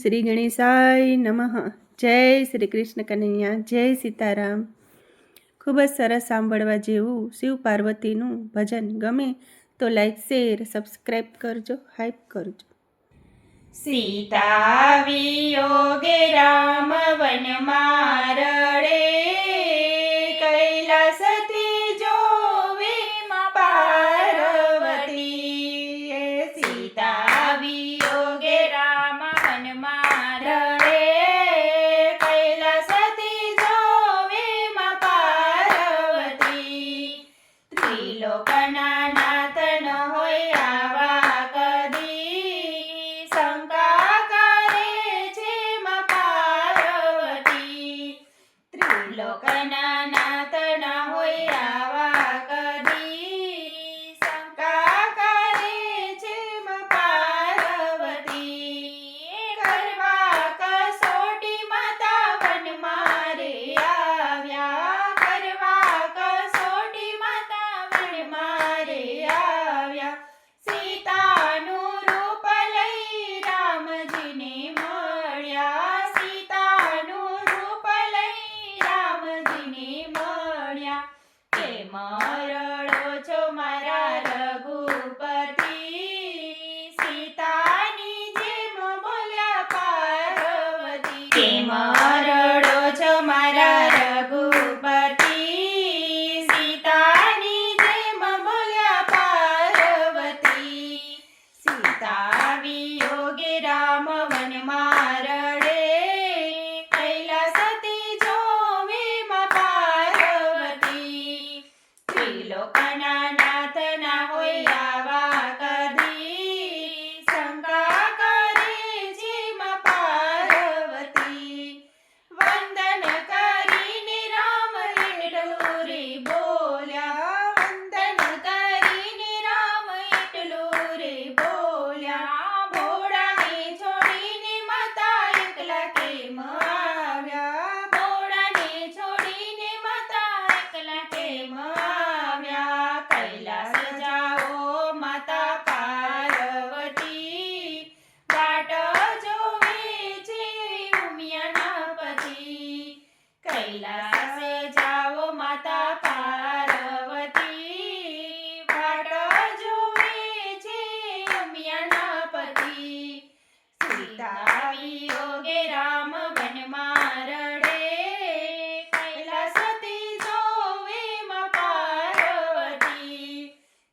શ્રી ગણેશાય નમઃ. જય શ્રી કૃષ્ણ કનૈયા, જય સીતારામ. ખૂબ જ સરસ સાંભળવા જેવું શિવ પાર્વતીનું ભજન ગમે તો લાઈક શેર સબસ્ક્રાઈબ કરજો, હાઈપ કરજો. સીતા વિયોગે રામ વનમાં રડે, કૈલાસથી જોવે માં પાર્વતી. સીતા વિયોગે રામ વનમાં રડે, કૈલાસથી જોવે માં પાર્વતી. ત્રિલોકના નાથ ન હોય આવા કદી, શંકા કરે છે માં પાર્વતી. ત્રિલોકના નાથ ન હોય આવા કદી, શંકા કરે છે માં પાર્વતી. કરવા કસોટી માતા વનમાં રે આવ્યા, કરવા કસોટી માતા વનમાં રે આવ્યા. સીતાનું રૂપ લઈ રામજીને મળ્યા, સીતાનું રૂપ લઈ રામજીને મળ્યા. કેમ રડો છો મારા રઘુપતિ, સીતાની જેમ બોલ્યા પાર્વતી. કેમ રડો છો મારા રઘુપતિ, સીતાની જેમ બોલ્યા પાર્વતી. સીતા વિયોગે રામ વનમાં રડે, કૈલાસથી જોવે માં પાર્વતી. ત્રિલોકના નાથ ના હોય આવા કદી, શંકા કરે છે માં પાર્વતી. વંદન કરીને રામ એટલું રે બોલ્યા, વંદન કરીને રામ એટલું રે બોલ્યા. ભોળાને છોડીને માતા એકલા કેમ આવ્યા, ભોળાને છોડીને માતા એકલા કેમ આવ્યા. કૈલાસ જાઓ માતા પાર્વતી, વાટ જોવે છે ઉમિયાના પતિ. કૈલાસે જાઓ માતા પાર્વતી, વાટ જોવે છે ઉમિયાના પતિ. સીતા વિયોગે રામ વનમાં રડે, કૈલાસથી જોવે માં પાર્વતી.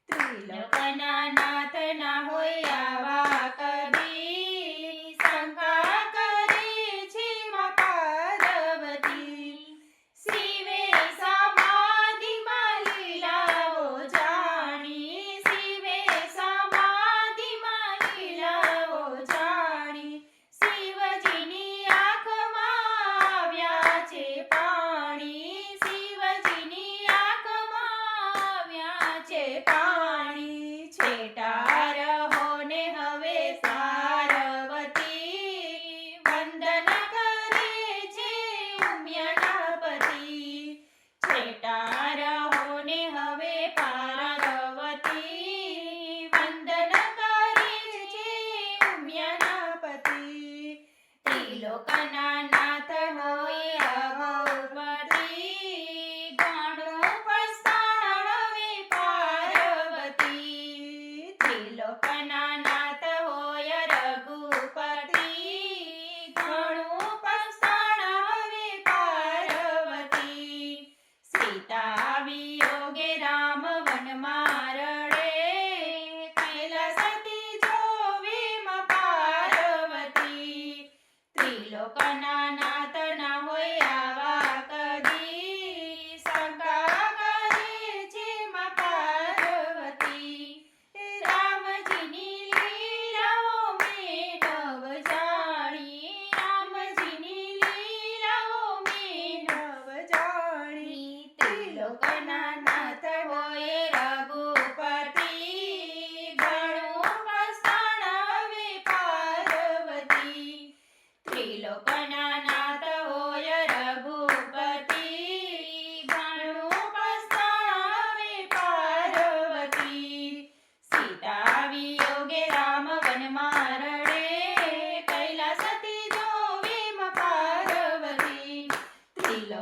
ત્રિલોકના નાથ ના હોય આવા કદી, શંકા કરે છે માં પાર્વતી. શિવે સમાધિમાં લીલાઓ જાણી, શિવે સમાધિમાં લીલાઓ જાણી. શિવજીની આંખમાં આવ્યા છે પાણી, શિવજીની આંખમાં આવ્યા છે પાણી. છેટા રહો ને હવે પાર્વતી, વંદન કરે છે ઉમિયાના પતિ. છેટા રહો ને હવે પાર્વતી, વંદન કરે છે ઉમિયાના પતિ. ત્રિલોકના નાથ હોય રઘુપતિ, ઘણું પસ્તાણ હવે પાર્વતી. ત્રિલોકના નાથ હોય રઘુપતિ, ઘણું પસ્તાણ હવે પાર્વતી. સીતા વિયોગે રામ વનમાં રડે, કૈલાસથી જોવે માં પાર્વતી. ત્રિલોકના નાથ ના હોય આવા કદી, શંકા કરે છે માં પાર્વતી. રામજીની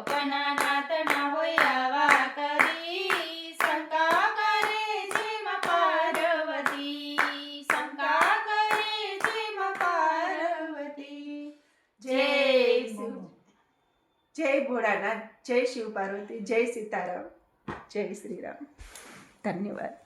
ત્રિલોકના નાથના હોય આવા કદી શંકા કરે છે માં પાર્વતી શંકા કરે છે માં પાર્વતી જય શિવ જય ભોળાનાથ, જય શિવ પાર્વતી, જય સીતારામ, જય શ્રી રામ. ધન્યવાદ.